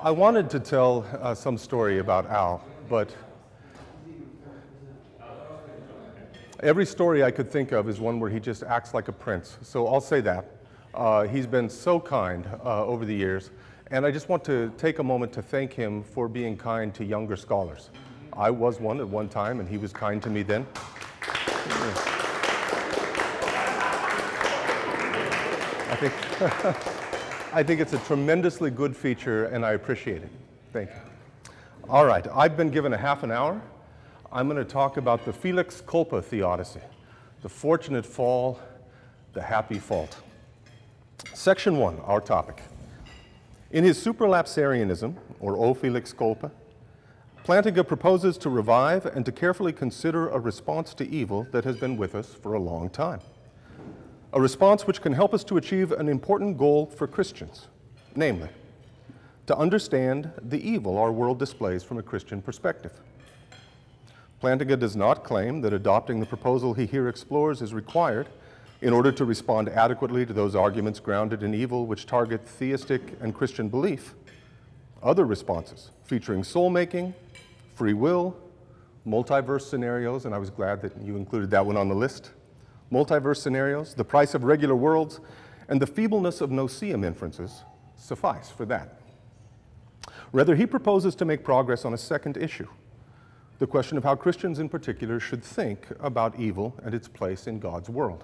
I wanted to tell some story about Al, but every story I could think of is one where he just acts like a prince. So I'll say that. He's been so kind over the years, and I just want to take a moment to thank him for being kind to younger scholars. I was one at one time, and he was kind to me then. I think it's a tremendously good feature, and I appreciate it. Thank you. All right, I've been given a half an hour. I'm going to talk about the Felix Culpa Theodicy, the fortunate fall, the happy fault. Section 1, our topic. In his Supralapsarianism, or O Felix Culpa, Plantinga proposes to revive and to carefully consider a response to evil that has been with us for a long time. A response which can help us to achieve an important goal for Christians, namely, to understand the evil our world displays from a Christian perspective. Plantinga does not claim that adopting the proposal he here explores is required in order to respond adequately to those arguments grounded in evil which target theistic and Christian belief. Other responses, featuring soul-making, free will, multiverse scenarios, and I was glad that you included that one on the list, multiverse scenarios, the price of regular worlds, and the feebleness of no-seum inferences suffice for that. Rather, he proposes to make progress on a second issue, the question of how Christians in particular should think about evil and its place in God's world.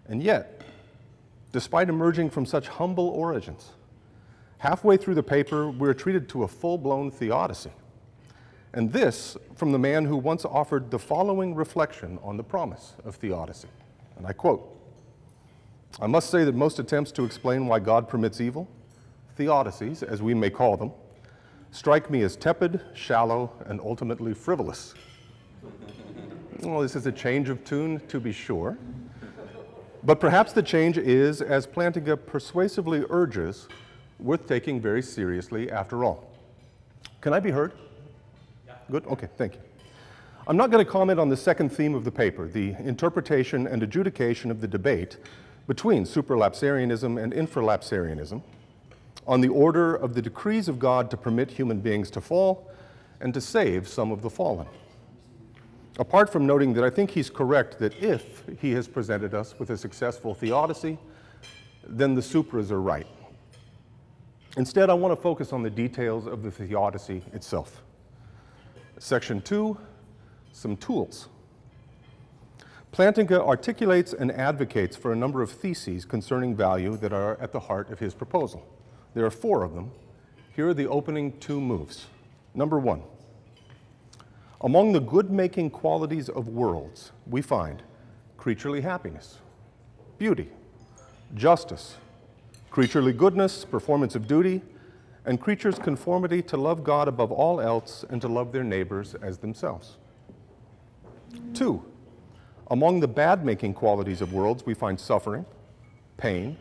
And yet, despite emerging from such humble origins, halfway through the paper, we're treated to a full-blown theodicy. And this from the man who once offered the following reflection on the promise of theodicy. And I quote, "I must say that most attempts to explain why God permits evil, theodicies, as we may call them, strike me as tepid, shallow, and ultimately frivolous." Well, this is a change of tune, to be sure. But perhaps the change is, as Plantinga persuasively urges, worth taking very seriously after all. Can I be heard? Yeah. Good? Okay, thank you. I'm not going to comment on the second theme of the paper, the interpretation and adjudication of the debate between supralapsarianism and infralapsarianism, on the order of the decrees of God to permit human beings to fall and to save some of the fallen. Apart from noting that I think he's correct that if he has presented us with a successful theodicy, then the supras are right. Instead, I want to focus on the details of the theodicy itself. Section 2, some tools. Plantinga articulates and advocates for a number of theses concerning value that are at the heart of his proposal. There are 4 of them. Here are the opening 2 moves. Number 1, among the good-making qualities of worlds, we find creaturely happiness, beauty, justice, creaturely goodness, performance of duty, and creatures' conformity to love God above all else and to love their neighbors as themselves. 2, among the bad-making qualities of worlds, we find suffering, pain,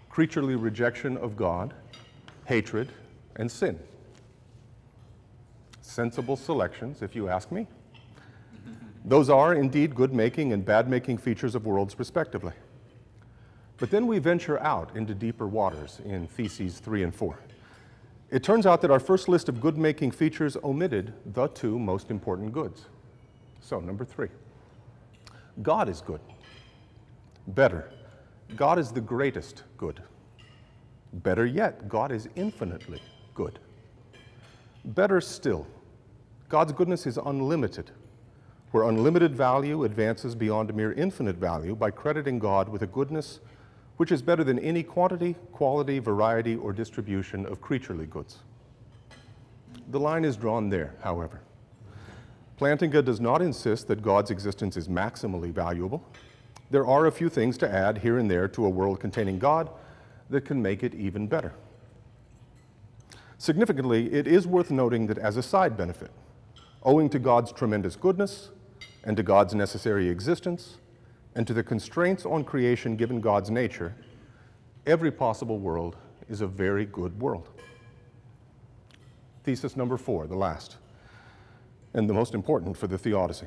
creaturely rejection of God, hatred, and sin. Sensible selections, if you ask me. Those are indeed good-making and bad-making features of worlds, respectively. But then we venture out into deeper waters in Theses 3 and 4. It turns out that our first list of good-making features omitted the 2 most important goods. So, number 3, God is good. Better, God is the greatest good. Better yet, God is infinitely good. Better still, God's goodness is unlimited, where unlimited value advances beyond mere infinite value by crediting God with a goodness which is better than any quantity, quality, variety, or distribution of creaturely goods. The line is drawn there, however. Plantinga does not insist that God's existence is maximally valuable. There are a few things to add here and there to a world containing God that can make it even better. Significantly, it is worth noting that as a side benefit, owing to God's tremendous goodness and to God's necessary existence and to the constraints on creation given God's nature, every possible world is a very good world. Thesis number 4, the last, and the most important for the theodicy.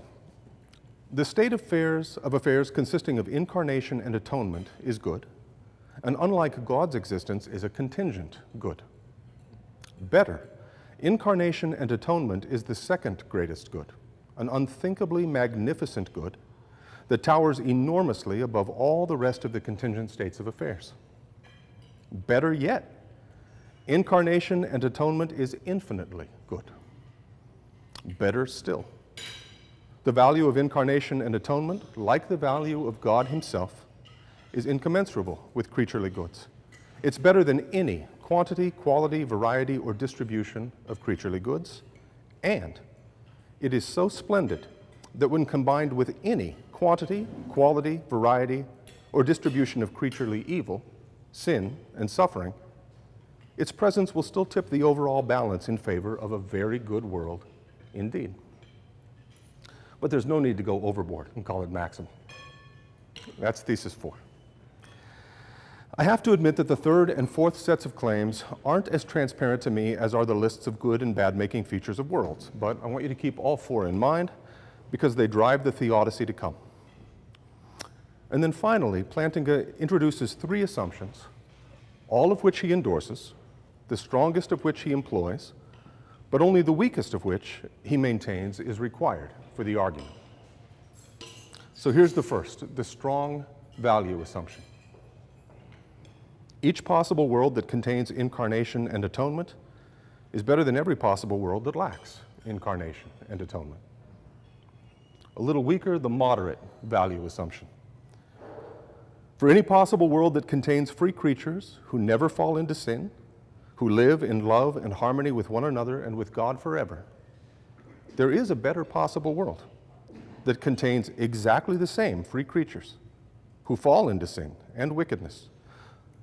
The state of affairs consisting of incarnation and atonement is good, and unlike God's existence, is a contingent good. Better, incarnation and atonement is the second greatest good, an unthinkably magnificent good that towers enormously above all the rest of the contingent states of affairs. Better yet, incarnation and atonement is infinitely good. Better still, the value of incarnation and atonement, like the value of God himself, is incommensurable with creaturely goods. It's better than any quantity, quality, variety, or distribution of creaturely goods, and it is so splendid that when combined with any quantity, quality, variety, or distribution of creaturely evil, sin, and suffering, its presence will still tip the overall balance in favor of a very good world indeed. But there's no need to go overboard and call it maximum. That's thesis 4. I have to admit that the third and fourth sets of claims aren't as transparent to me as are the lists of good and bad-making features of worlds, but I want you to keep all 4 in mind because they drive the theodicy to come. And then finally, Plantinga introduces 3 assumptions, all of which he endorses, the strongest of which he employs, but only the weakest of which he maintains is required for the argument. So here's the first, the strong value assumption. Each possible world that contains incarnation and atonement is better than every possible world that lacks incarnation and atonement. A little weaker, the moderate value assumption. For any possible world that contains free creatures who never fall into sin, who live in love and harmony with one another and with God forever, there is a better possible world that contains exactly the same free creatures who fall into sin and wickedness,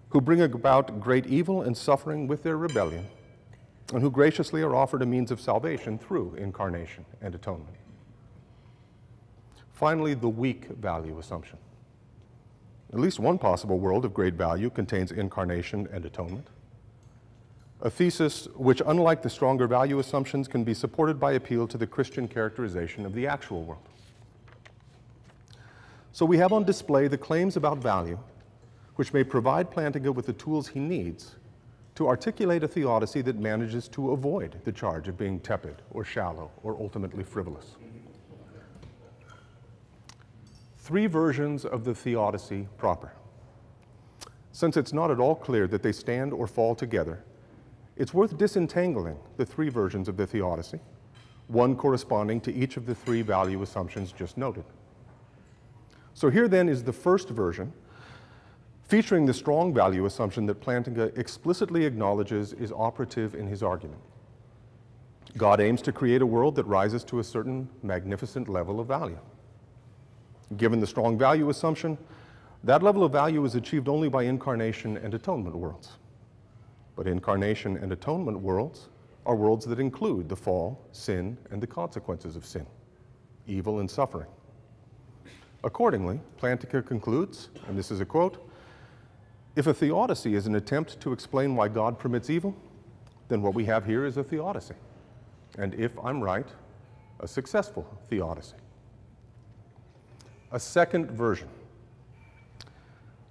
who bring about great evil and suffering with their rebellion, and who graciously are offered a means of salvation through incarnation and atonement. Finally, the weak value assumption. At least one possible world of great value contains incarnation and atonement, a thesis which, unlike the stronger value assumptions, can be supported by appeal to the Christian characterization of the actual world. So we have on display the claims about value, which may provide Plantinga with the tools he needs to articulate a theodicy that manages to avoid the charge of being tepid or shallow or ultimately frivolous. 3 versions of the theodicy proper. Since it's not at all clear that they stand or fall together, it's worth disentangling the 3 versions of the theodicy, one corresponding to each of the 3 value assumptions just noted. So here then is the first version, featuring the strong value assumption that Plantinga explicitly acknowledges is operative in his argument. God aims to create a world that rises to a certain magnificent level of value. Given the strong value assumption, that level of value is achieved only by incarnation and atonement worlds. But incarnation and atonement worlds are worlds that include the fall, sin, and the consequences of sin, evil and suffering. Accordingly, Plantinga concludes, and this is a quote, "If a theodicy is an attempt to explain why God permits evil, then what we have here is a theodicy. And if I'm right, a successful theodicy." A second version.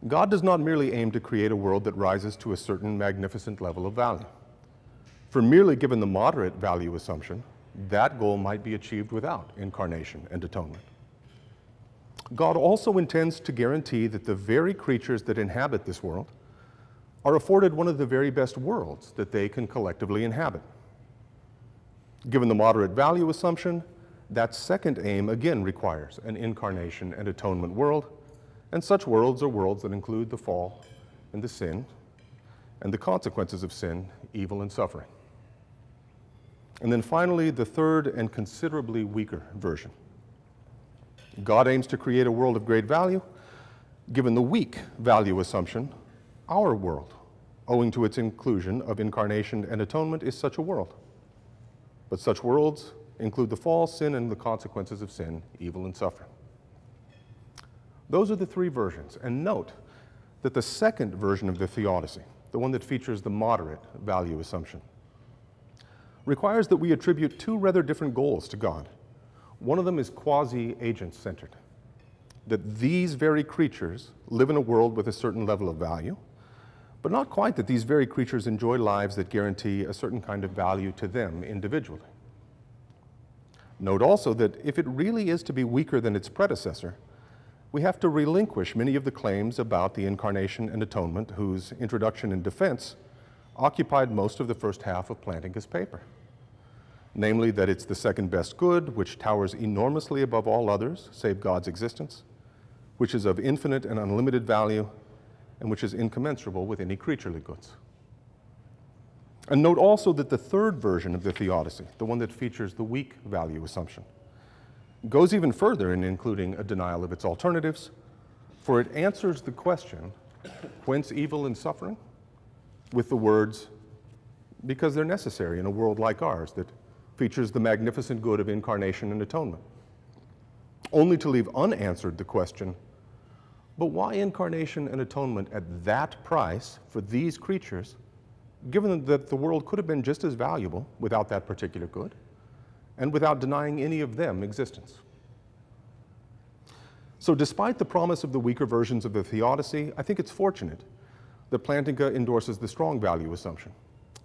God does not merely aim to create a world that rises to a certain magnificent level of value. For merely given the moderate value assumption, that goal might be achieved without incarnation and atonement. God also intends to guarantee that the very creatures that inhabit this world are afforded one of the very best worlds that they can collectively inhabit. Given the moderate value assumption, that second aim again requires an incarnation and atonement world, and such worlds are worlds that include the fall and the sin and the consequences of sin, evil and suffering. And then finally, the third and considerably weaker version. God aims to create a world of great value. Given the weak value assumption, our world, owing to its inclusion of incarnation and atonement, is such a world. But such worlds include the fall, sin, and the consequences of sin, evil and suffering. Those are the 3 versions. And note that the second version of the theodicy, the one that features the moderate value assumption, requires that we attribute 2 rather different goals to God. One of them is quasi-agent-centered, that these very creatures live in a world with a certain level of value, but not quite that these very creatures enjoy lives that guarantee a certain kind of value to them individually. Note also that if it really is to be weaker than its predecessor, we have to relinquish many of the claims about the incarnation and atonement whose introduction and defense occupied most of the first half of Plantinga's paper. Namely, that it's the second best good, which towers enormously above all others, save God's existence, which is of infinite and unlimited value, and which is incommensurable with any creaturely goods. And note also that the third version of the Theodicy, the one that features the weak value assumption, goes even further in including a denial of its alternatives, for it answers the question, whence evil and suffering, with the words, because they're necessary in a world like ours that features the magnificent good of incarnation and atonement, only to leave unanswered the question, but why incarnation and atonement at that price for these creatures, given that the world could have been just as valuable without that particular good, and without denying any of them existence? So despite the promise of the weaker versions of the Theodicy, I think it's fortunate that Plantinga endorses the strong value assumption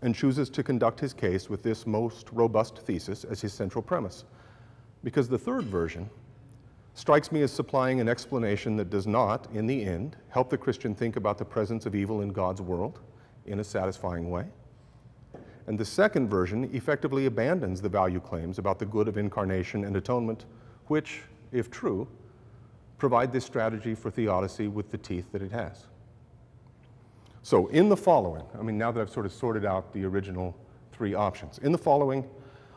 and chooses to conduct his case with this most robust thesis as his central premise, because the third version strikes me as supplying an explanation that does not, in the end, help the Christian think about the presence of evil in God's world in a satisfying way. And the second version effectively abandons the value claims about the good of incarnation and atonement, which, if true, provide this strategy for theodicy with the teeth that it has. So in the following, now that I've sort of sorted out the original three options, in the following,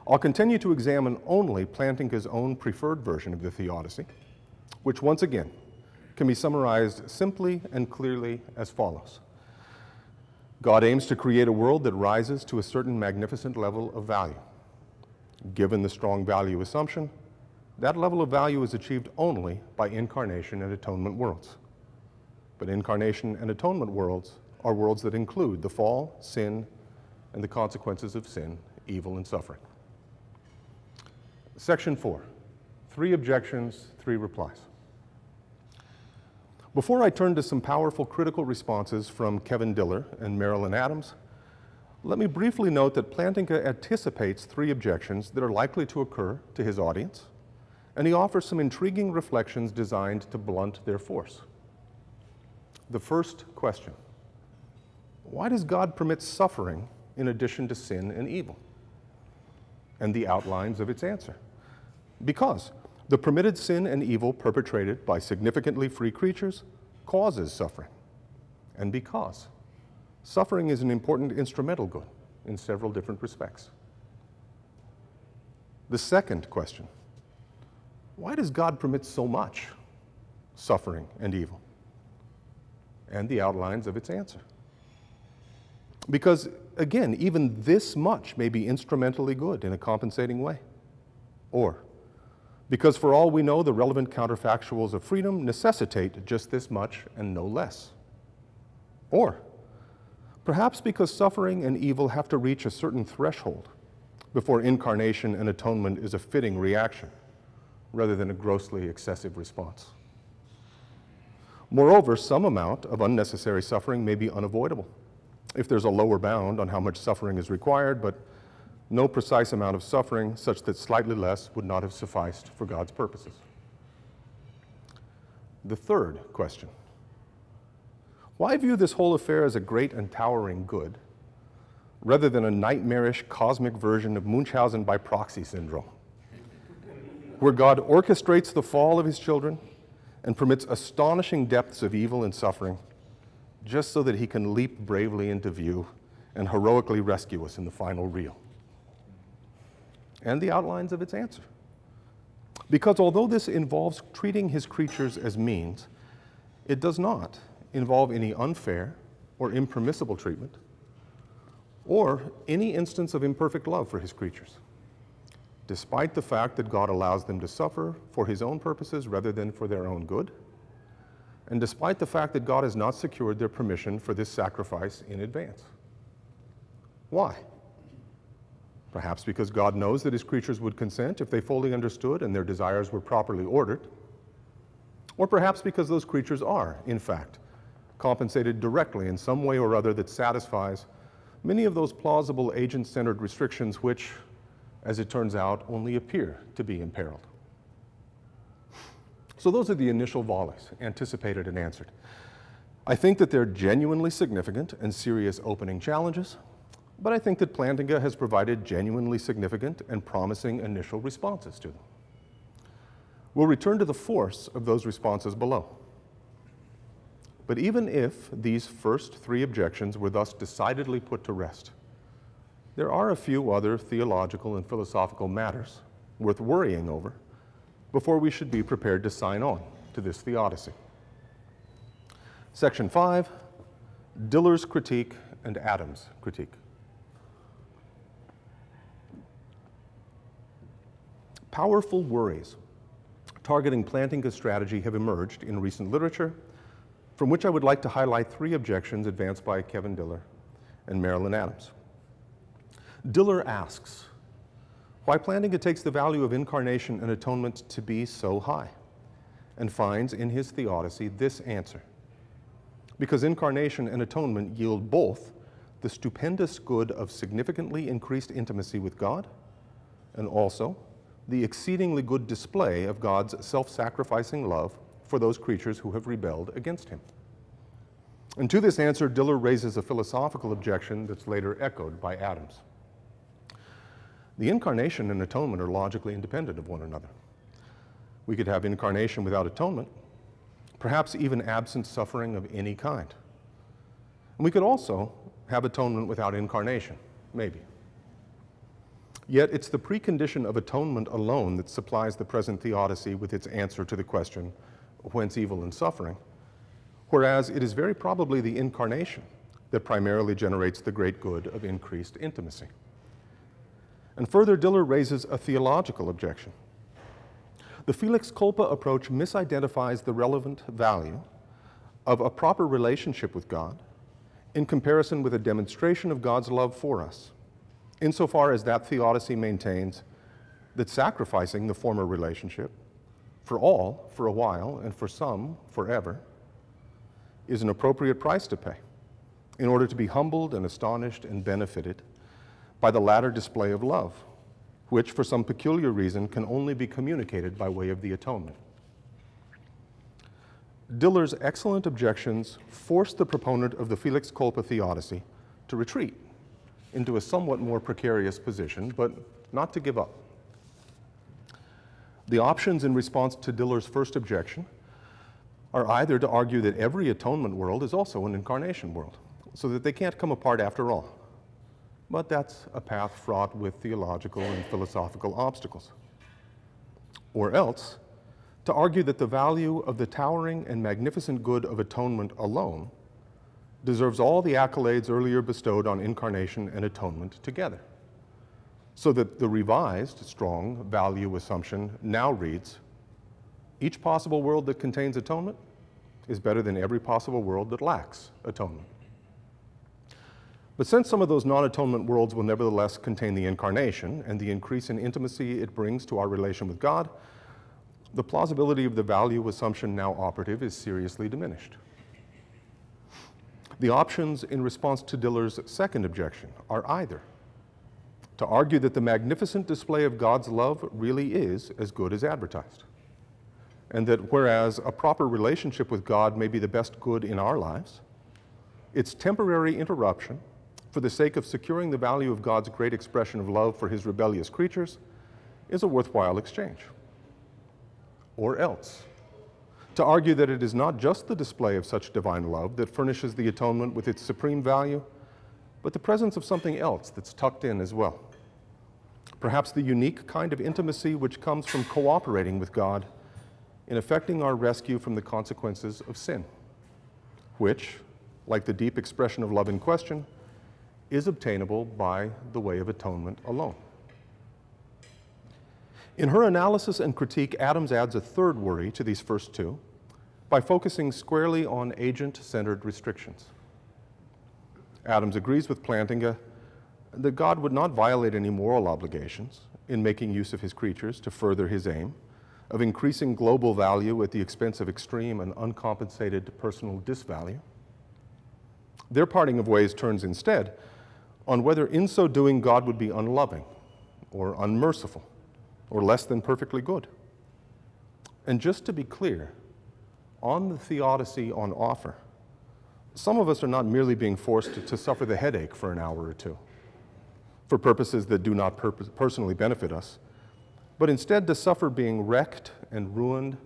I'll continue to examine only Plantinga's own preferred version of the Theodicy, which once again can be summarized simply and clearly as follows. God aims to create a world that rises to a certain magnificent level of value. Given the strong value assumption, that level of value is achieved only by incarnation and atonement worlds. But incarnation and atonement worlds are worlds that include the fall, sin, and the consequences of sin, evil, and suffering. Section 4, 3 objections, 3 replies. Before I turn to some powerful critical responses from Kevin Diller and Marilyn Adams, let me briefly note that Plantinga anticipates 3 objections that are likely to occur to his audience, and he offers some intriguing reflections designed to blunt their force. The first question: why does God permit suffering in addition to sin and evil? And the outlines of its answer. Because the permitted sin and evil perpetrated by significantly free creatures causes suffering. And because suffering is an important instrumental good in several different respects. The second question: why does God permit so much suffering and evil? And the outlines of its answer. Because, again, even this much may be instrumentally good in a compensating way. Or, because for all we know, the relevant counterfactuals of freedom necessitate just this much and no less. Or, perhaps because suffering and evil have to reach a certain threshold before incarnation and atonement is a fitting reaction, rather than a grossly excessive response. Moreover, some amount of unnecessary suffering may be unavoidable if there's a lower bound on how much suffering is required, but no precise amount of suffering such that slightly less would not have sufficed for God's purposes. The third question: why view this whole affair as a great and towering good, rather than a nightmarish cosmic version of Munchausen by proxy syndrome, where God orchestrates the fall of his children and permits astonishing depths of evil and suffering just so that he can leap bravely into view and heroically rescue us in the final reel? And the outlines of its answer. Because although this involves treating his creatures as means, it does not involve any unfair or impermissible treatment or any instance of imperfect love for his creatures, despite the fact that God allows them to suffer for his own purposes rather than for their own good, and despite the fact that God has not secured their permission for this sacrifice in advance. Why? Perhaps because God knows that his creatures would consent if they fully understood and their desires were properly ordered, or perhaps because those creatures are, in fact, compensated directly in some way or other that satisfies many of those plausible agent-centered restrictions which, as it turns out, only appear to be imperiled. So those are the initial volleys, anticipated and answered. I think that they're genuinely significant and serious opening challenges, but I think that Plantinga has provided genuinely significant and promising initial responses to them. We'll return to the force of those responses below. But even if these first three objections were thus decidedly put to rest, there are a few other theological and philosophical matters worth worrying over before we should be prepared to sign on to this theodicy. Section 5, Dillard's critique and Adams' critique. Powerful worries targeting Plantinga's strategy have emerged in recent literature, from which I would like to highlight three objections advanced by Kevin Dillard and Marilyn Adams. Dillard asks why Plantinga takes the value of incarnation and atonement to be so high, and finds in his theodicy this answer: because incarnation and atonement yield both the stupendous good of significantly increased intimacy with God, and also the exceedingly good display of God's self-sacrificing love for those creatures who have rebelled against him. And to this answer, Dillard raises a philosophical objection that's later echoed by Adams. The incarnation and atonement are logically independent of one another. We could have incarnation without atonement, perhaps even absent suffering of any kind. And we could also have atonement without incarnation, maybe. Yet it's the precondition of atonement alone that supplies the present theodicy with its answer to the question, whence evil and suffering, whereas it is very probably the incarnation that primarily generates the great good of increased intimacy. And further, Dillard raises a theological objection. The Felix Culpa approach misidentifies the relevant value of a proper relationship with God in comparison with a demonstration of God's love for us, insofar as that theodicy maintains that sacrificing the former relationship for all, for a while, and for some, forever, is an appropriate price to pay in order to be humbled and astonished and benefited by the latter display of love, which for some peculiar reason can only be communicated by way of the atonement. Dillard's excellent objections force the proponent of the Felix Culpa theodicy to retreat into a somewhat more precarious position, but not to give up. The options in response to Dillard's first objection are either to argue that every atonement world is also an incarnation world, so that they can't come apart after all. But that's a path fraught with theological and philosophical obstacles. Or else, to argue that the value of the towering and magnificent good of atonement alone deserves all the accolades earlier bestowed on incarnation and atonement together, so that the revised, strong value assumption now reads, each possible world that contains atonement is better than every possible world that lacks atonement. But since some of those non-atonement worlds will nevertheless contain the incarnation and the increase in intimacy it brings to our relation with God, the plausibility of the value assumption now operative is seriously diminished. The options in response to Dillard's second objection are either to argue that the magnificent display of God's love really is as good as advertised, and that whereas a proper relationship with God may be the best good in our lives, its temporary interruption for the sake of securing the value of God's great expression of love for his rebellious creatures is a worthwhile exchange. Or else, to argue that it is not just the display of such divine love that furnishes the atonement with its supreme value, but the presence of something else that's tucked in as well. Perhaps the unique kind of intimacy which comes from cooperating with God in effecting our rescue from the consequences of sin, which, like the deep expression of love in question, is obtainable by the way of atonement alone. In her analysis and critique, Adams adds a third worry to these first two by focusing squarely on agent-centered restrictions. Adams agrees with Plantinga that God would not violate any moral obligations in making use of his creatures to further his aim of increasing global value at the expense of extreme and uncompensated personal disvalue. Their parting of ways turns instead on whether in so doing God would be unloving or unmerciful or less than perfectly good. And just to be clear, on the Theodicy on offer, some of us are not merely being forced to suffer the headache for an hour or two for purposes that do not personally benefit us, but instead to suffer being wrecked and ruined,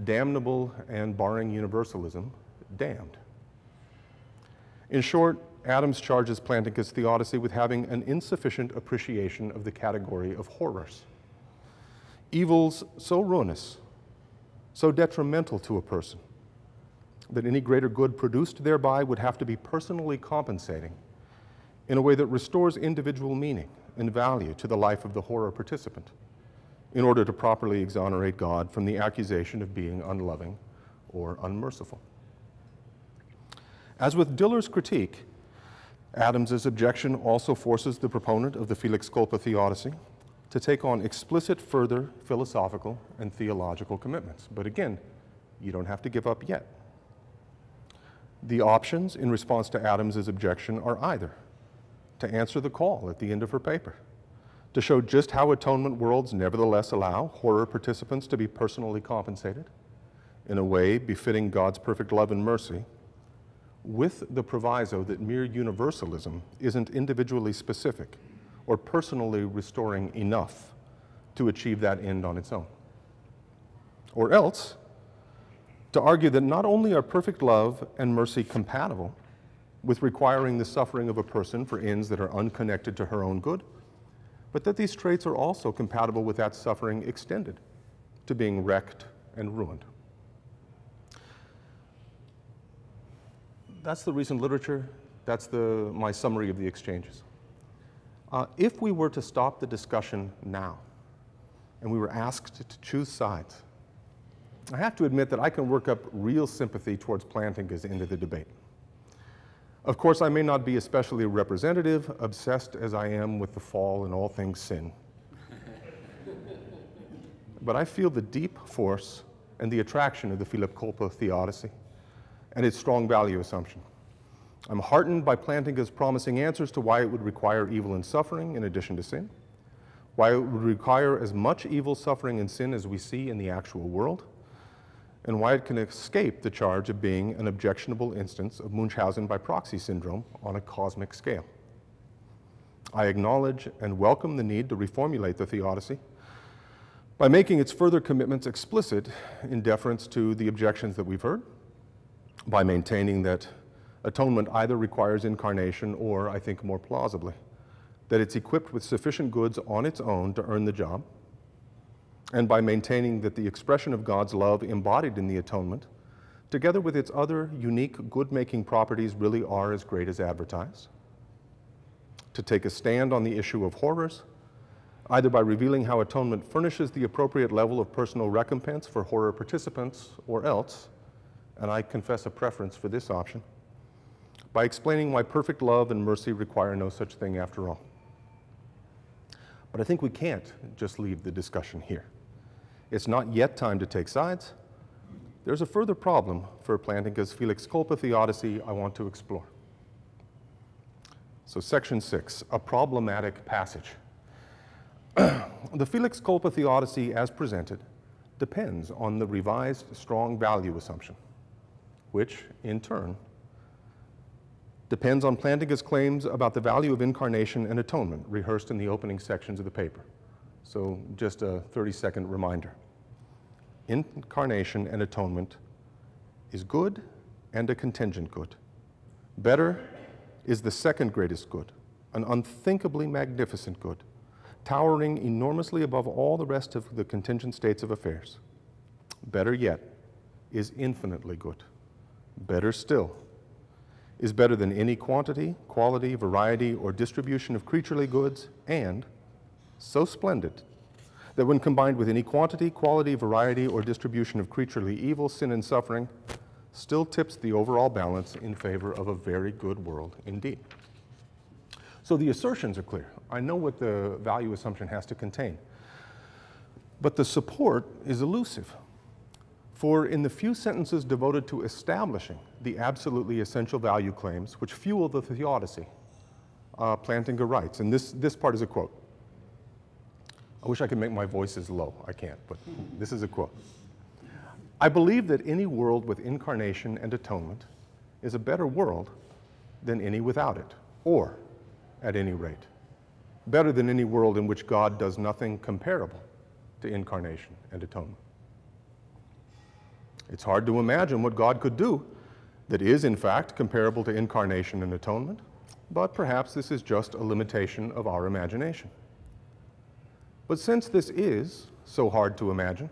damnable, and, barring universalism, damned. In short, Adams charges Plantinga's Theodicy with having an insufficient appreciation of the category of horrors. Evils so ruinous, so detrimental to a person, that any greater good produced thereby would have to be personally compensating in a way that restores individual meaning and value to the life of the horror participant in order to properly exonerate God from the accusation of being unloving or unmerciful. As with Dillard's critique, Adams's objection also forces the proponent of the Felix Culpa Theodicy to take on explicit further philosophical and theological commitments. But again, you don't have to give up yet. The options in response to Adams's objection are either to answer the call at the end of her paper, to show just how atonement worlds nevertheless allow horror participants to be personally compensated in a way befitting God's perfect love and mercy, with the proviso that mere universalism isn't individually specific or personally restoring enough to achieve that end on its own. Or else, to argue that not only are perfect love and mercy compatible with requiring the suffering of a person for ends that are unconnected to her own good, but that these traits are also compatible with that suffering extended to being wrecked and ruined. That's the recent literature. That's my summary of the exchanges. If we were to stop the discussion now, and we were asked to choose sides, I have to admit that I can work up real sympathy towards Plantinga's end of the debate. Of course, I may not be especially representative, obsessed as I am with the fall and all things sin. But I feel the deep force and the attraction of the Philip Culpa Theodicy and its strong value assumption. I'm heartened by Plantinga's promising answers to why it would require evil and suffering in addition to sin, why it would require as much evil, suffering, and sin as we see in the actual world, and why it can escape the charge of being an objectionable instance of Munchausen by proxy syndrome on a cosmic scale. I acknowledge and welcome the need to reformulate the Theodicy by making its further commitments explicit in deference to the objections that we've heard, by maintaining that atonement either requires incarnation or, I think more plausibly, that it's equipped with sufficient goods on its own to earn the job, and by maintaining that the expression of God's love embodied in the atonement, together with its other unique good-making properties, really are as great as advertised. To take a stand on the issue of horrors, either by revealing how atonement furnishes the appropriate level of personal recompense for horror participants, or else, and I confess a preference for this option, by explaining why perfect love and mercy require no such thing after all. But I think we can't just leave the discussion here. It's not yet time to take sides. There's a further problem for Plantinga's Felix Culpa Theodicy I want to explore. So section 6, a problematic passage. The Felix Culpa Theodicy as presented depends on the revised strong value assumption, which in turn depends on Plantinga's claims about the value of incarnation and atonement rehearsed in the opening sections of the paper. So just a 30-second reminder. Incarnation and atonement is good and a contingent good. Better is the second greatest good, an unthinkably magnificent good, towering enormously above all the rest of the contingent states of affairs. Better yet is infinitely good. Better still is better than any quantity, quality, variety, or distribution of creaturely goods, and so splendid that when combined with any quantity, quality, variety, or distribution of creaturely evil, sin, and suffering, still tips the overall balance in favor of a very good world indeed. So the assertions are clear. I know what the value assumption has to contain. But the support is elusive. For in the few sentences devoted to establishing the absolutely essential value claims which fuel the Theodicy, Plantinga writes, and this part is a quote. I wish I could make my voices low. I can't, but this is a quote. I believe that any world with incarnation and atonement is a better world than any without it, or, at any rate, better than any world in which God does nothing comparable to incarnation and atonement. It's hard to imagine what God could do that is, in fact, comparable to incarnation and atonement, but perhaps this is just a limitation of our imagination. But since this is so hard to imagine,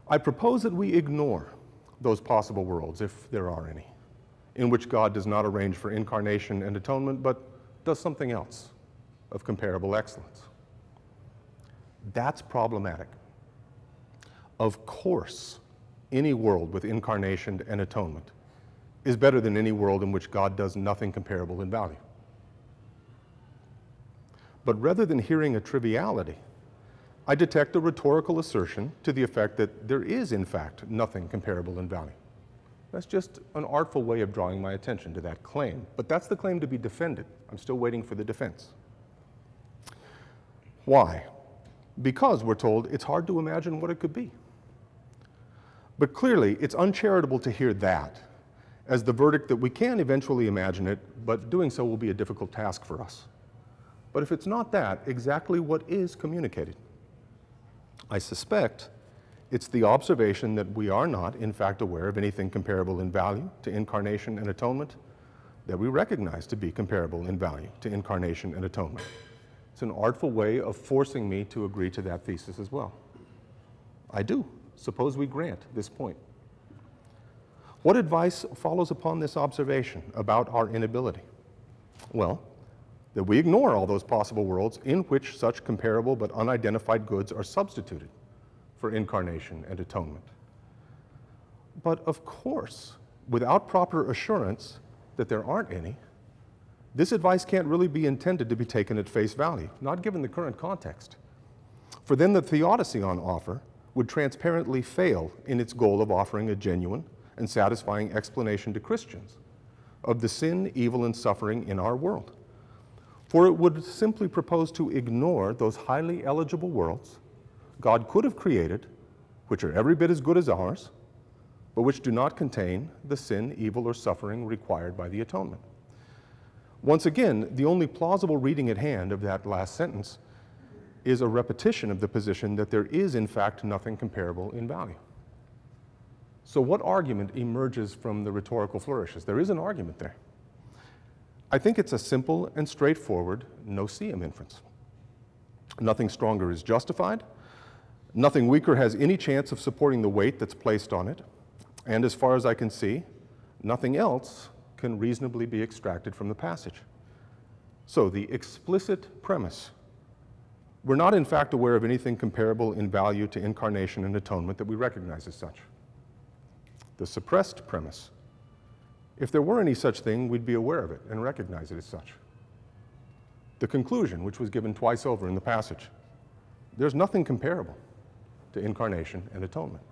I propose that we ignore those possible worlds, if there are any, in which God does not arrange for incarnation and atonement, but does something else of comparable excellence. That's problematic. Of course, any world with incarnation and atonement is better than any world in which God does nothing comparable in value. But rather than hearing a triviality, I detect a rhetorical assertion to the effect that there is, in fact, nothing comparable in value. That's just an artful way of drawing my attention to that claim, but that's the claim to be defended. I'm still waiting for the defense. Why? Because, we're told, it's hard to imagine what it could be. But clearly, it's uncharitable to hear that as the verdict that we can eventually imagine it, but doing so will be a difficult task for us. But if it's not that, exactly what is communicated? I suspect it's the observation that we are not, in fact, aware of anything comparable in value to incarnation and atonement that we recognize to be comparable in value to incarnation and atonement. It's an artful way of forcing me to agree to that thesis as well. I do. Suppose we grant this point. What advice follows upon this observation about our inability? Well, that we ignore all those possible worlds in which such comparable but unidentified goods are substituted for incarnation and atonement. But of course, without proper assurance that there aren't any, this advice can't really be intended to be taken at face value, not given the current context. For then the Theodicy on offer would transparently fail in its goal of offering a genuine and satisfying explanation to Christians of the sin, evil, and suffering in our world. For it would simply propose to ignore those highly eligible worlds God could have created, which are every bit as good as ours, but which do not contain the sin, evil, or suffering required by the atonement. Once again, the only plausible reading at hand of that last sentence is a repetition of the position that there is, in fact, nothing comparable in value. So what argument emerges from the rhetorical flourishes? There is an argument there. I think it's a simple and straightforward no-seum inference. Nothing stronger is justified. Nothing weaker has any chance of supporting the weight that's placed on it. And as far as I can see, nothing else can reasonably be extracted from the passage. So the explicit premise: we're not in fact aware of anything comparable in value to incarnation and atonement that we recognize as such. The suppressed premise: if there were any such thing, we'd be aware of it and recognize it as such. The conclusion, which was given twice over in the passage: there's nothing comparable to incarnation and atonement.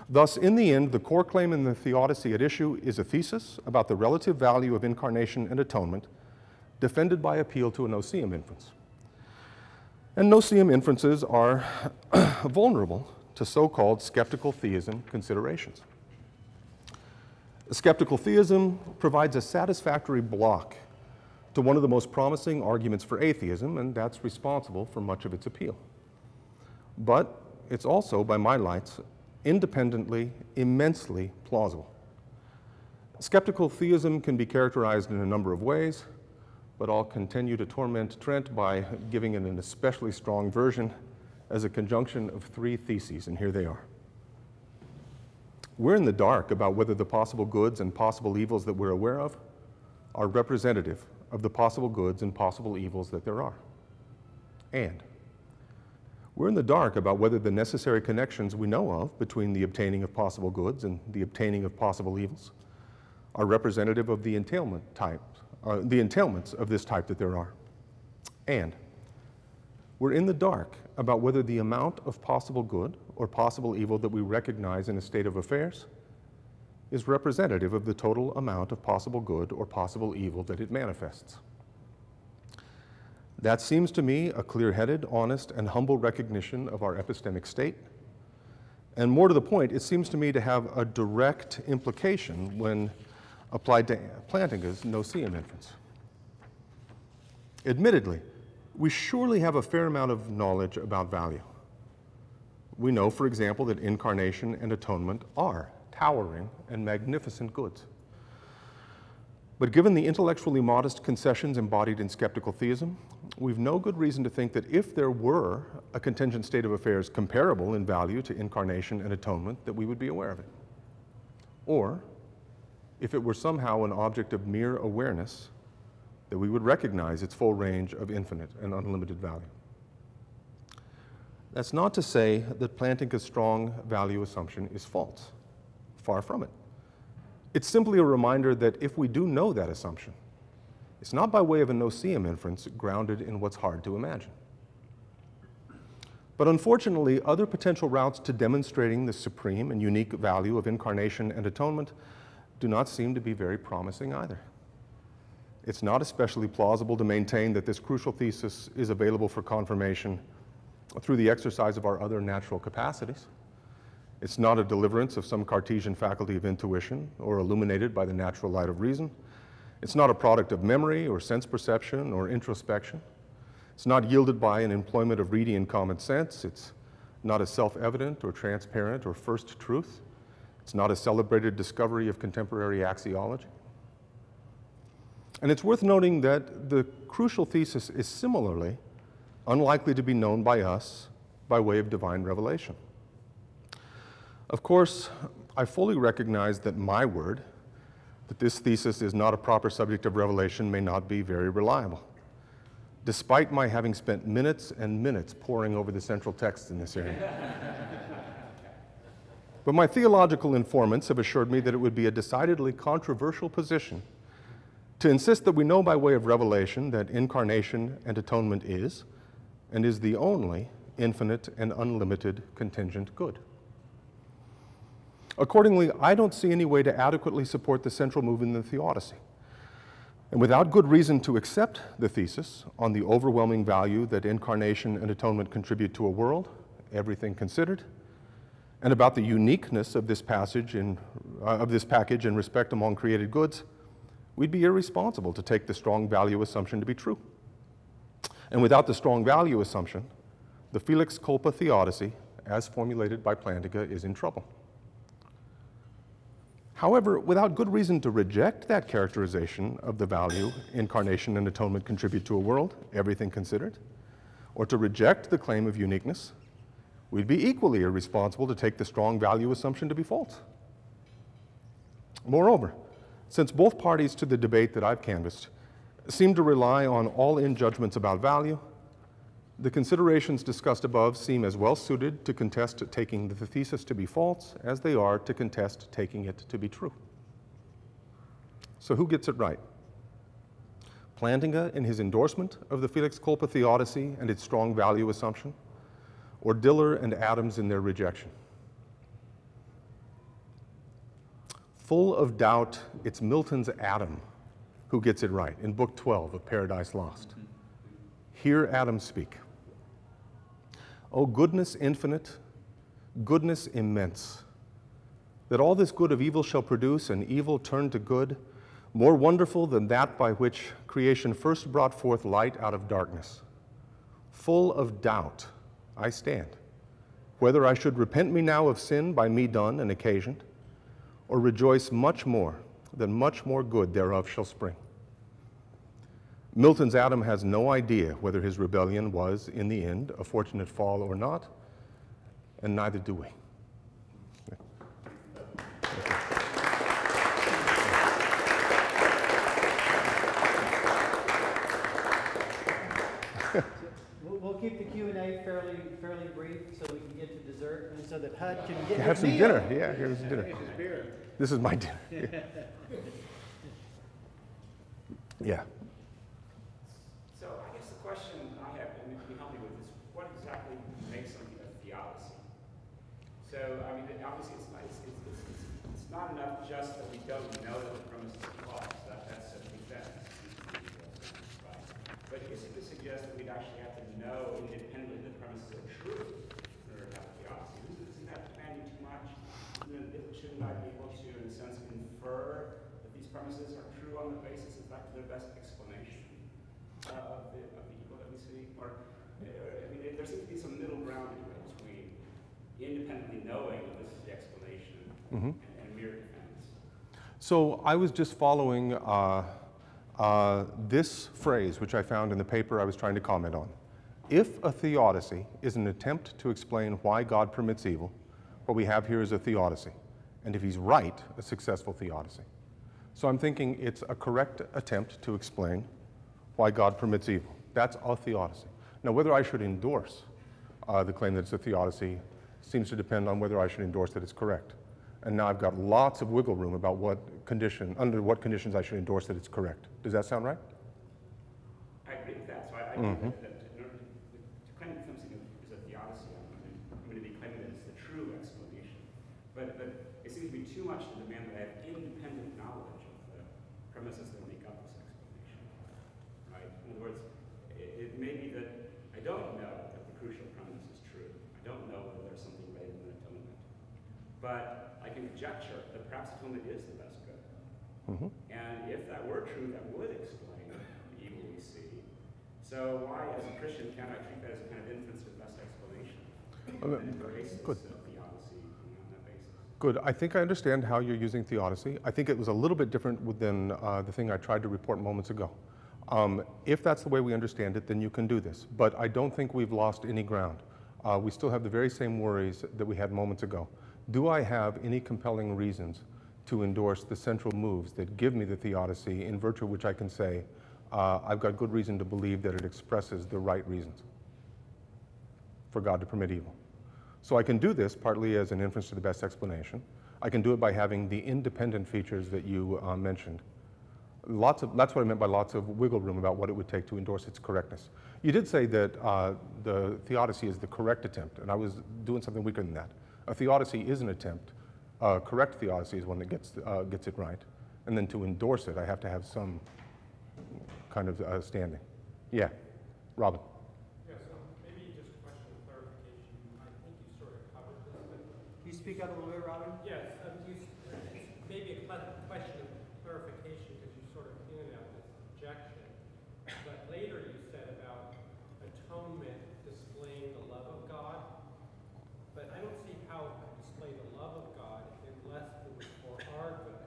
Thus, in the end, the core claim in the Theodicy at issue is a thesis about the relative value of incarnation and atonement, defended by appeal to a no-seum inference. And no-seum inferences are vulnerable to so-called skeptical theism considerations. Skeptical theism provides a satisfactory block to one of the most promising arguments for atheism, and that's responsible for much of its appeal. But it's also, by my lights, independently, immensely plausible. Skeptical theism can be characterized in a number of ways, but I'll continue to torment Trent by giving it an especially strong version as a conjunction of three theses, and here they are. We're in the dark about whether the possible goods and possible evils that we're aware of are representative of the possible goods and possible evils that there are. And we're in the dark about whether the necessary connections we know of between the obtaining of possible goods and the obtaining of possible evils are representative of the entailments of this type that there are. And we're in the dark about whether the amount of possible good or possible evil that we recognize in a state of affairs is representative of the total amount of possible good or possible evil that it manifests. That seems to me a clear-headed, honest, and humble recognition of our epistemic state. And more to the point, it seems to me to have a direct implication when applied to Plantinga's no-seeum inference. Admittedly, we surely have a fair amount of knowledge about value. We know, for example, that incarnation and atonement are towering and magnificent goods. But given the intellectually modest concessions embodied in skeptical theism, we've no good reason to think that if there were a contingent state of affairs comparable in value to incarnation and atonement, that we would be aware of it. Or, if it were somehow an object of mere awareness, that we would recognize its full range of infinite and unlimited value. That's not to say that Plantinga's strong value assumption is false. Far from it. It's simply a reminder that if we do know that assumption, it's not by way of a no-seeum inference grounded in what's hard to imagine. But unfortunately, other potential routes to demonstrating the supreme and unique value of incarnation and atonement do not seem to be very promising either. It's not especially plausible to maintain that this crucial thesis is available for confirmation through the exercise of our other natural capacities. It's not a deliverance of some Cartesian faculty of intuition or illuminated by the natural light of reason. It's not a product of memory or sense perception or introspection. It's not yielded by an employment of Reidian common sense. It's not a self-evident or transparent or first truth. It's not a celebrated discovery of contemporary axiology. And it's worth noting that the crucial thesis is similarly unlikely to be known by us by way of divine revelation. Of course, I fully recognize that my word, that this thesis is not a proper subject of revelation, may not be very reliable, despite my having spent minutes and minutes poring over the central texts in this area. But my theological informants have assured me that it would be a decidedly controversial position to insist that we know by way of revelation that incarnation and atonement is, and is the only, infinite and unlimited contingent good. Accordingly, I don't see any way to adequately support the central movement in the Theodicy. And without good reason to accept the thesis on the overwhelming value that incarnation and atonement contribute to a world, everything considered, and about the uniqueness of this package in respect among created goods, we'd be irresponsible to take the strong value assumption to be true. And without the strong value assumption, the Felix Culpa Theodicy, as formulated by Plantinga, is in trouble. However, without good reason to reject that characterization of the value incarnation and atonement contribute to a world, everything considered, or to reject the claim of uniqueness, we'd be equally irresponsible to take the strong value assumption to be false. Moreover, since both parties to the debate that I've canvassed seem to rely on all-in judgments about value, the considerations discussed above seem as well suited to contest taking the thesis to be false as they are to contest taking it to be true. So who gets it right? Plantinga in his endorsement of the Felix Culpa Theodicy and its strong value assumption, or Dillard and Adams in their rejection? Full of doubt, it's Milton's Adam who gets it right in Book 12 of Paradise Lost. Hear Adam speak. O goodness infinite, goodness immense, that all this good of evil shall produce and evil turn to good, more wonderful than that by which creation first brought forth light out of darkness. Full of doubt I stand, whether I should repent me now of sin by me done and occasioned, or rejoice much more than much more good thereof shall spring. Milton's Adam has no idea whether his rebellion was, in the end, a fortunate fall or not, and neither do we. We'll keep the Q&A fairly brief so we can get to dessert and so that Hud can get have some meal. dinner. Yeah, here's dinner. This is my dinner. Yeah. So I guess the question I have, and if you can help me with this, what exactly makes something a theodicy? So, I mean, obviously it's not enough just that we don't know that the premise is false. That's a defense. Right. But it seems to suggest that we'd actually have to know independently that premises are true in order to have theodicy. Isn't that demanding too much? Shouldn't I be able to, in a sense, infer that these premises are true on the basis, in fact, of their best explanation of the evil that we see? Or, I mean, there seems to be some middle ground between independently knowing that this is the explanation and mere defense. So I was just following this phrase, which I found in the paper I was trying to comment on. If a theodicy is an attempt to explain why God permits evil, what we have here is a theodicy. And if he's right, a successful theodicy. So I'm thinking it's a correct attempt to explain why God permits evil. That's a theodicy. Now, whether I should endorse the claim that it's a theodicy seems to depend on whether I should endorse that it's correct. And now I've got lots of wiggle room about under what conditions I should endorse that it's correct. Does that sound right? I agree with that. So I think that in order to claim that something is a theodicy, I'm going to be claiming that it's the true explanation. But it seems to be too much to demand that I have independent knowledge of the premises that make up this explanation. Right? In other words, it may be that I don't know that the crucial premise is true. I don't know whether there's something greater than atonement. But I can conjecture that perhaps atonement is the best good. And if that were true, that would explain the evil we see. So why, as a Christian, can't I treat that as a kind of inference of best explanation? And embrace this theodicy on that basis? Good. I think I understand how you're using theodicy. I think it was a little bit different than the thing I tried to report moments ago. If that's the way we understand it, then you can do this. But I don't think we've lost any ground. We still have the very same worries that we had moments ago. Do I have any compelling reasons to endorse the central moves that give me the theodicy, in virtue of which I can say, I've got good reason to believe that it expresses the right reasons for God to permit evil? So I can do this partly as an inference to the best explanation. I can do it by having the independent features that you mentioned. That's what I meant by lots of wiggle room about what it would take to endorse its correctness. You did say that the theodicy is the correct attempt, and I was doing something weaker than that. A theodicy is an attempt. A correct theodicy is one that gets it right. And then to endorse it, I have to have some kind of standing. Yeah, Robin. Yeah, so maybe just a question of clarification. I think you sort of covered this, but... Can you speak up a little bit, Robin? Yes, maybe a question of clarification, because you sort of hinted at this objection. But later you said about atonement displaying the love of God. But I don't see how it can display the love of God unless it was for our good.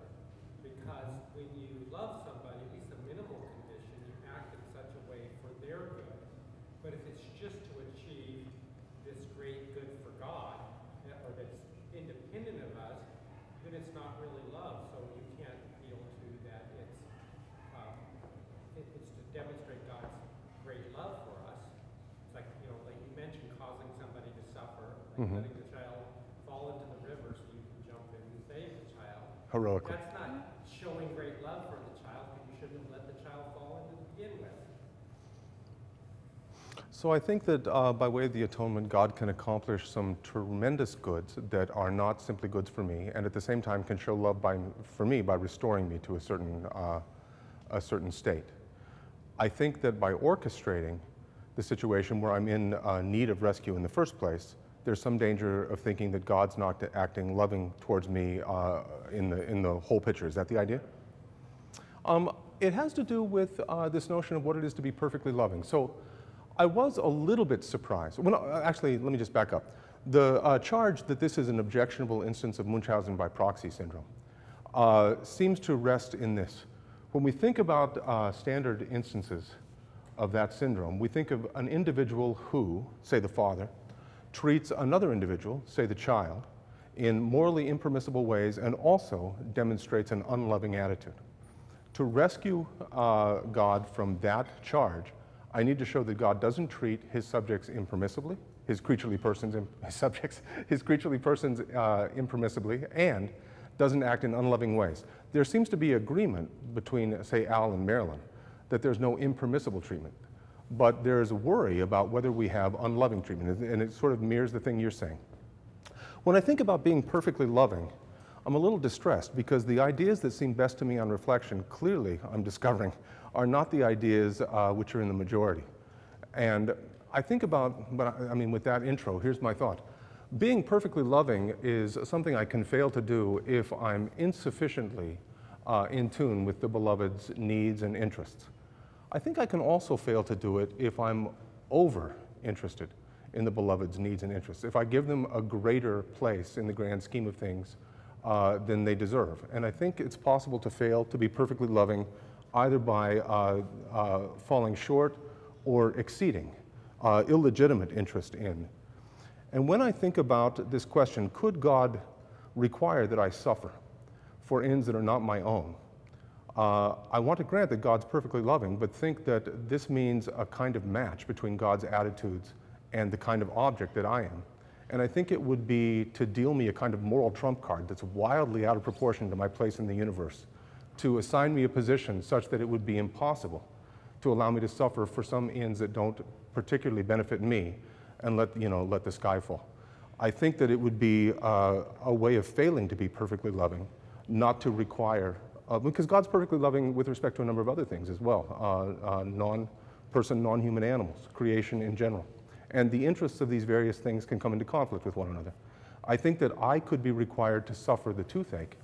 Because when you love somebody, at least a minimal condition, you act in such a way for their good. But if it's just to achieve this great good for God, or that's independent of us, then it's not really love. So you can't appeal to that. It's to demonstrate God's great love for us. It's like, like you mentioned, causing somebody to suffer, like letting the child fall into the river so you can jump in and save the child. Heroically. That's not showing great love for the child, because you shouldn't have let the child fall in to begin with. So I think that by way of the atonement, God can accomplish some tremendous goods that are not simply goods for me, and at the same time can show love for me by restoring me to a certain state. I think that by orchestrating the situation where I'm in need of rescue in the first place, there's some danger of thinking that God's not acting loving towards me in the whole picture. Is that the idea? It has to do with this notion of what it is to be perfectly loving. So I was a little bit surprised. Well, no, actually, let me just back up. The charge that this is an objectionable instance of Munchausen by proxy syndrome seems to rest in this. When we think about standard instances of that syndrome, we think of an individual who, say the father, treats another individual, say the child, in morally impermissible ways and also demonstrates an unloving attitude. To rescue God from that charge, I need to show that God doesn't treat his subjects impermissibly, his creaturely persons impermissibly, and doesn't act in unloving ways. There seems to be agreement between, say, Al and Marilyn, that there's no impermissible treatment. But there's a worry about whether we have unloving treatment, and it sort of mirrors the thing you're saying. When I think about being perfectly loving, I'm a little distressed because the ideas that seem best to me on reflection, clearly, I'm discovering, are not the ideas which are in the majority. And I think about, but I mean, with that intro, here's my thought. Being perfectly loving is something I can fail to do if I'm insufficiently in tune with the beloved's needs and interests. I think I can also fail to do it if I'm over-interested in the beloved's needs and interests, if I give them a greater place in the grand scheme of things than they deserve. And I think it's possible to fail to be perfectly loving either by falling short or exceeding illegitimate interest in. And when I think about this question, could God require that I suffer for ends that are not my own? I want to grant that God's perfectly loving, but think that this means a kind of match between God's attitudes and the kind of object that I am. And I think it would be to deal me a kind of moral trump card that's wildly out of proportion to my place in the universe, to assign me a position such that it would be impossible to allow me to suffer for some ends that don't particularly benefit me, and let the sky fall. I think that it would be a way of failing to be perfectly loving, not to require, because God's perfectly loving with respect to a number of other things as well, non-person, non-human animals, creation in general. And the interests of these various things can come into conflict with one another. I think that I could be required to suffer the toothache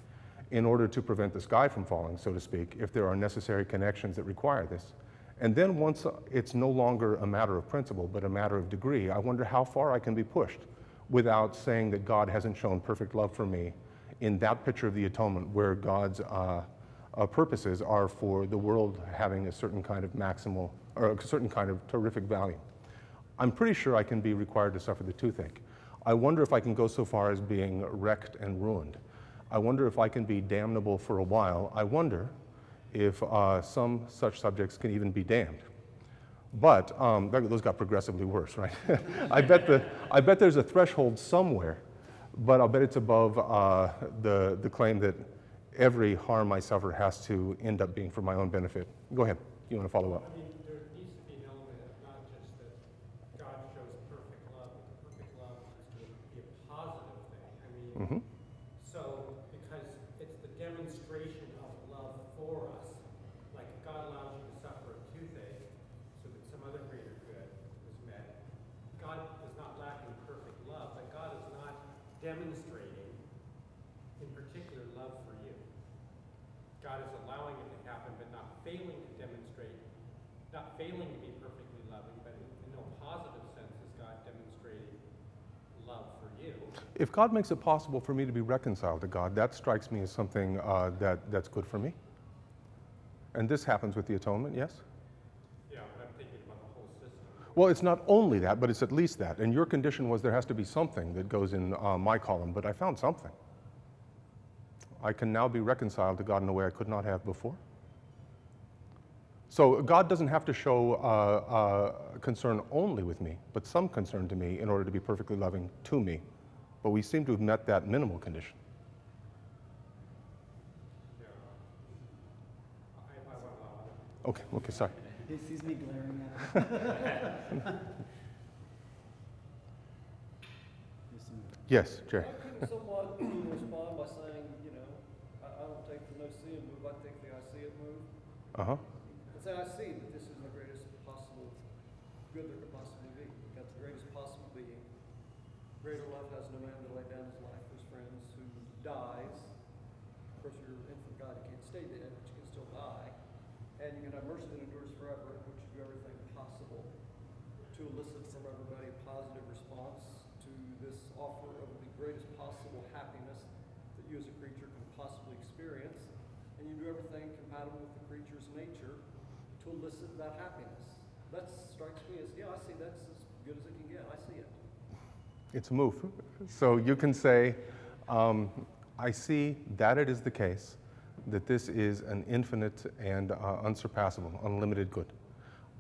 in order to prevent the sky from falling, so to speak, if there are necessary connections that require this. And then once it's no longer a matter of principle, but a matter of degree, I wonder how far I can be pushed without saying that God hasn't shown perfect love for me in that picture of the atonement where God's purposes are for the world having a certain kind of maximal, or a certain kind of terrific value. I'm pretty sure I can be required to suffer the toothache. I wonder if I can go so far as being wrecked and ruined. I wonder if I can be damnable for a while. I wonder if some such subjects can even be damned. But those got progressively worse, right? I bet there's a threshold somewhere, but I'll bet it's above the claim that every harm I suffer has to end up being for my own benefit. Go ahead. You want to follow up? I mean, there needs to be an element of not just that God shows perfect love, but the perfect love needs to be a positive thing. I mean, so because it's the demonstration of love for us, like God allows you to suffer a toothache so that some other greater good is met. God is not lacking perfect love, but God is not demonstrating in particular love for you. God is allowing it to happen, but not failing to demonstrate, not failing to be perfectly loving, but in no positive sense is God demonstrating love for you. If God makes it possible for me to be reconciled to God, that strikes me as something that's good for me. And this happens with the atonement, yes? Yeah, but I'm thinking about the whole system. Well, it's not only that, but it's at least that. And your condition was there has to be something that goes in my column, but I found something. I can now be reconciled to God in a way I could not have before. So God doesn't have to show concern only with me, but some concern to me in order to be perfectly loving to me. But we seem to have met that minimal condition. Yeah. I went loud. Okay, sorry. He sees me glaring at him. Yes, Jerry. How can someone respond by saying, I don't take the no see it move, I take the I see it move? Uh-huh. And say, I see that this is the greatest possible good there could possibly be. You've got the greatest possible being. Greater love has no man to lay down his life for his friends, who dies. Of course, you're infant God, you can't stay dead, but you can still die. And you can have mercy that endures forever, in which you do everything possible to elicit from everybody a positive response to this offer of the greatest possible happiness that you as a creature can possibly experience. And you do everything compatible with the creature's nature to elicit that happiness. That strikes me as, yeah, I see that's as good as it can get. I see it. It's a move. So you can say, I see that it is the case that this is an infinite and unsurpassable, unlimited good.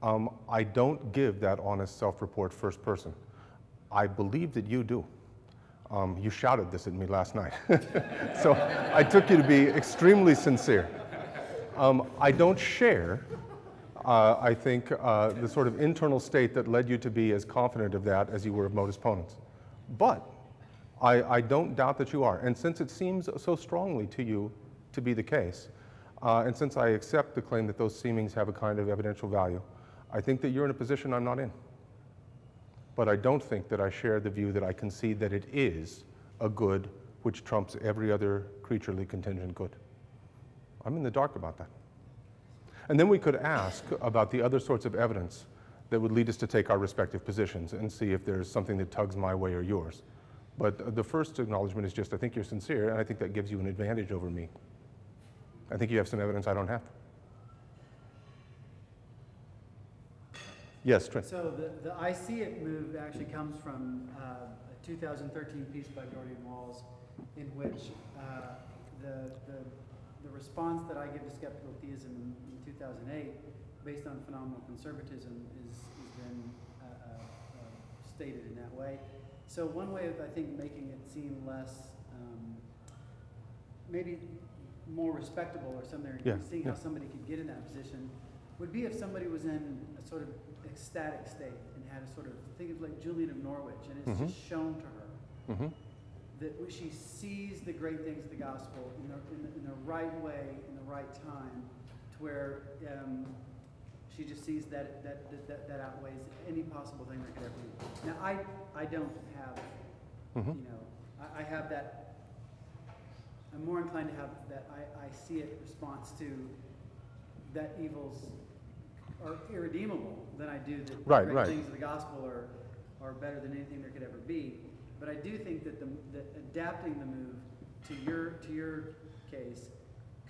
I don't give that honest self-report first person. I believe that you do. You shouted this at me last night. So I took you to be extremely sincere. I don't share, I think, the sort of internal state that led you to be as confident of that as you were of modus ponens. But I don't doubt that you are. And since it seems so strongly to you to be the case, and since I accept the claim that those seemings have a kind of evidential value, I think that you're in a position I'm not in. But I don't think that I share the view that I concede that it is a good which trumps every other creaturely contingent good. I'm in the dark about that. And then we could ask about the other sorts of evidence that would lead us to take our respective positions and see if there's something that tugs my way or yours. But the first acknowledgement is just, I think you're sincere, and I think that gives you an advantage over me. I think you have some evidence I don't have. Yes, Trent. So the I see it move actually comes from a 2013 piece by Gordian Walls, in which the response that I give to skeptical theism in 2008, based on phenomenal conservatism, is then stated in that way. So one way of, I think, making it seem less, maybe more respectable or something, seeing how somebody could get in that position, would be if somebody was in a sort of ecstatic state and had a sort of, think of like Julian of Norwich, and it's just shown to her that she sees the great things of the gospel in the right way, in the right time, to where she just sees that outweighs any possible thing that could ever be. Now, I don't have, you know, I have that. I'm more inclined to have that I see it response to that evils are irredeemable than I do that the great things of the gospel are better than anything there could ever be. But I do think that that adapting the move to your case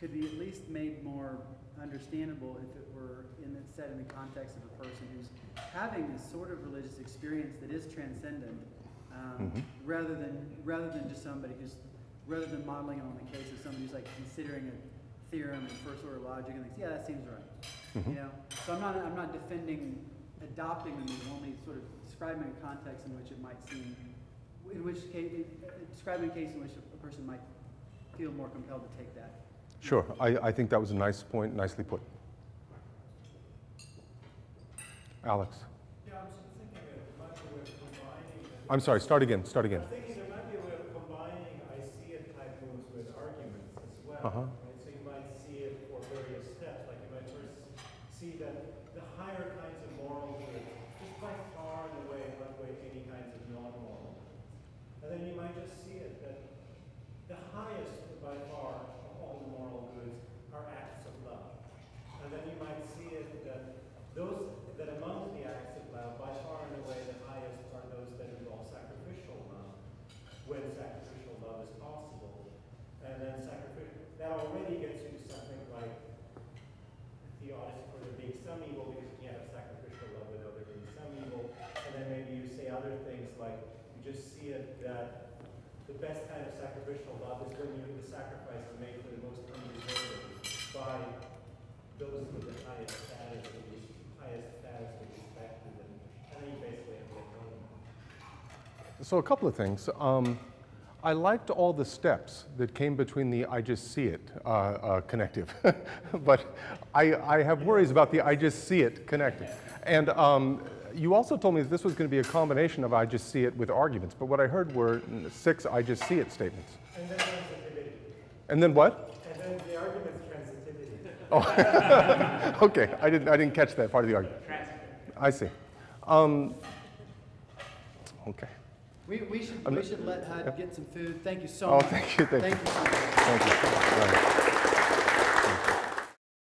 could be at least made more understandable if it were set in the context of a person who's having this sort of religious experience that is transcendent, rather than just somebody who's, rather than modeling it on the case of somebody who's like considering a theorem and first order logic and thinks, yeah, that seems right. You know, so I'm not defending adopting the move, only sort of describing a context in which it might seem, in which case, describing a case in which a person might feel more compelled to take that. Sure, I think that was a nice point, nicely put. Alex. Yeah, I'm thinking it might be a way of combining. I'm sorry, start again. I'm thinking there might be a way of combining I see it type moves with arguments as well. Right? So you might see it for various steps. Like you might first see that the higher kinds of moral goods just by far and away outweigh any kinds of non-moral. And then you might just see it that the highest by far of all the moral goods are acts of love. And then you might see it that among the acts of love, by far and away the highest are those that involve sacrificial love, when sacrificial love is possible. And then that already gets you to something like Theodicy, where there being some evil because you can't have sacrificial love without there being some evil. And then maybe you say other things like, you just see it that the best kind of sacrificial love is when the sacrifice is made for the most undeserving by those with the highest status, So a couple of things. I liked all the steps that came between the I just see it connective, but I have worries about the I just see it connective. And you also told me that this was going to be a combination of I just see it with arguments, but what I heard were 6 I just see it statements. And then transitivity. And then what? And then the argument's transitivity. Oh, okay. I didn't catch that part of the argument. I see. Okay. We should let Hud get some food. Thank you so Oh, much. thank you. Thank you so much. Thank you. Right.